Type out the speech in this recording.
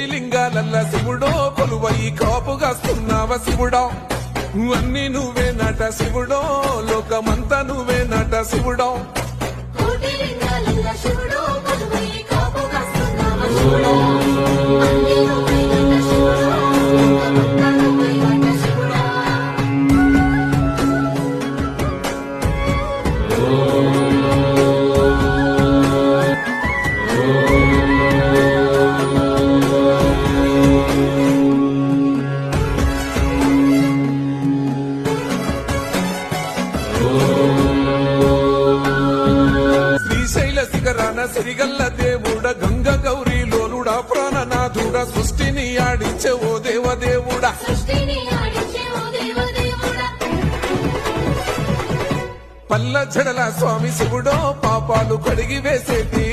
కోటి లింగాలల్ల శివుడో కొలువై కాపుగాస్తున్నావ శివుడా అన్ని నువ్వే నట శివుడో లోకమంతా నువ్వే నట శివుడో కోటి లింగాలల్ల శివుడో కొలువై కాపుగాస్తున్నావ శివుడో అన్ని నువ్వే నట శివుడో లోకమంతా నువ్వే నట శివుడా శ్రీశైల శిఖరాన సిరిగల్ల దేవుడ గంగ గౌరీ లోలుడా ప్రాణనాథుడ సృష్టిని ఆడించే ఓ దేవదేవుడా సృష్టిని ఆడించే ఓ దేవదేవుడా పల్ల జడల స్వామి శివుడో పాపాలు కడిగి వేసేటి